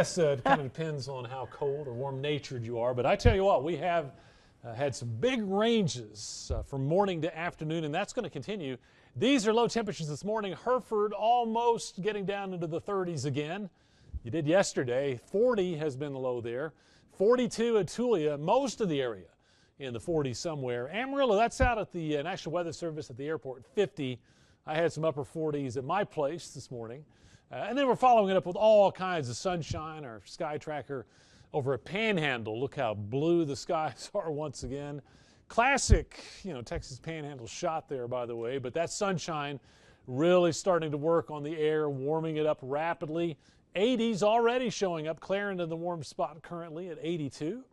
Yes, it kind of depends on how cold or warm natured you are. But I tell you what, we have had some big ranges from morning to afternoon, and that's going to continue. These are low temperatures this morning. Hereford almost getting down into the 30s again. You did yesterday. 40 has been the low there. 42 at Tulia, most of the area in the 40s somewhere. Amarillo, that's out at the National Weather Service at the airport, 50. I had some upper 40s at my place this morning. And then we're following it up with all kinds of sunshine. Our sky tracker over at Panhandle. Look how blue the skies are once again. Classic, Texas Panhandle shot there, by the way. But that sunshine really starting to work on the air, warming it up rapidly. 80s already showing up. Clarendon, the warm spot currently at 82.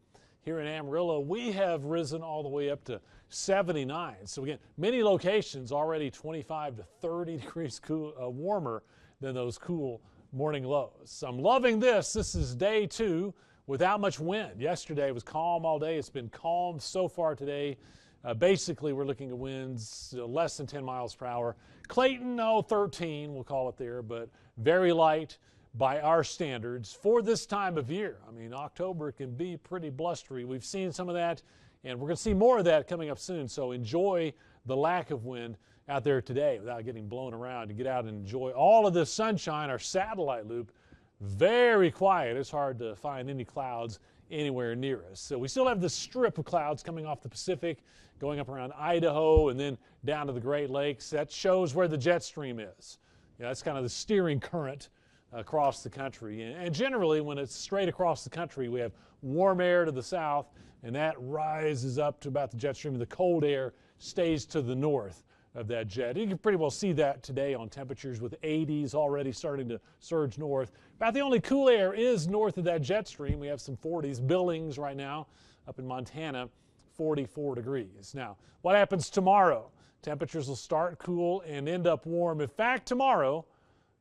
Here in Amarillo, we have risen all the way up to 79. So again, many locations already 25 to 30 degrees warmer than those cool morning lows. So I'm loving this. This is day 2 without much wind. Yesterday was calm all day. It's been calm so far today. Basically, we're looking at winds less than 10 miles per hour. Clayton, 13, we'll call it there, but very light by our standards for this time of year. I mean, October can be pretty blustery. We've seen some of that, and we're going to see more of that coming up soon. So enjoy the lack of wind out there today without getting blown around, to get out and enjoy all of this sunshine. Our satellite loop, very quiet. It's hard to find any clouds anywhere near us. So we still have this strip of clouds coming off the Pacific, going up around Idaho and then down to the Great Lakes. That shows where the jet stream is. That's kind of the steering current across the country. And generally, when it's straight across the country, we have warm air to the south, and that rises up to about the jet stream, and the cold air stays to the north of that jet. You can pretty well see that today on temperatures with 80s already starting to surge north. About the only cool air is north of that jet stream. We have some 40s. Billings right now up in Montana, 44 degrees. Now, what happens tomorrow? Temperatures will start cool and end up warm. In fact, tomorrow,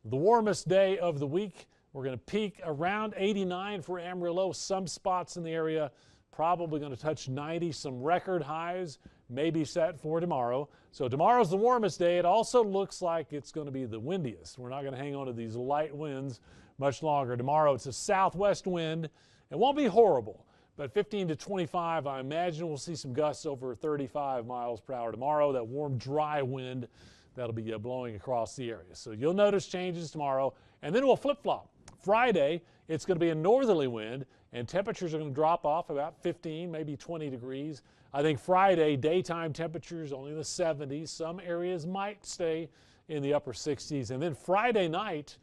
the warmest day of the week, we're going to peak around 89 for Amarillo. Some spots in the area probably going to touch 90. Some record highs may be set for tomorrow. So tomorrow's the warmest day. It also looks like it's going to be the windiest. We're not going to hang on to these light winds much longer. Tomorrow it's a southwest wind. It won't be horrible, but 15 to 25, I imagine we'll see some gusts over 35 miles per hour tomorrow. That warm, dry wind that'll be blowing across the area. So you'll notice changes tomorrow, and then we'll flip-flop. Friday, it's going to be a northerly wind, and temperatures are going to drop off about 15, maybe 20 degrees. I think Friday, daytime temperatures only in the 70s. Some areas might stay in the upper 60s. And then Friday night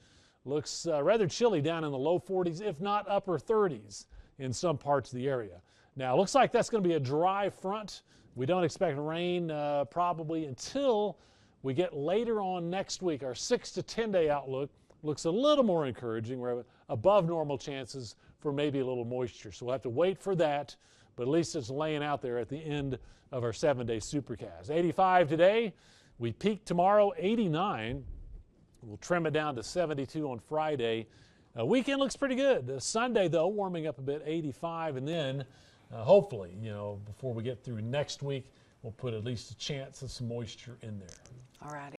looks rather chilly down in the low 40s, if not upper 30s in some parts of the area. Now, it looks like that's going to be a dry front. We don't expect rain probably until we get later on next week. Our 6 to 10 day outlook looks a little more encouraging. We're above normal chances for maybe a little moisture. So we'll have to wait for that, but at least it's laying out there at the end of our 7-day supercast. 85 today. We peak tomorrow, 89. We'll trim it down to 72 on Friday. Weekend looks pretty good. Sunday, though, warming up a bit, 85. And then hopefully, before we get through next week, we'll put at least a chance of some moisture in there. All right.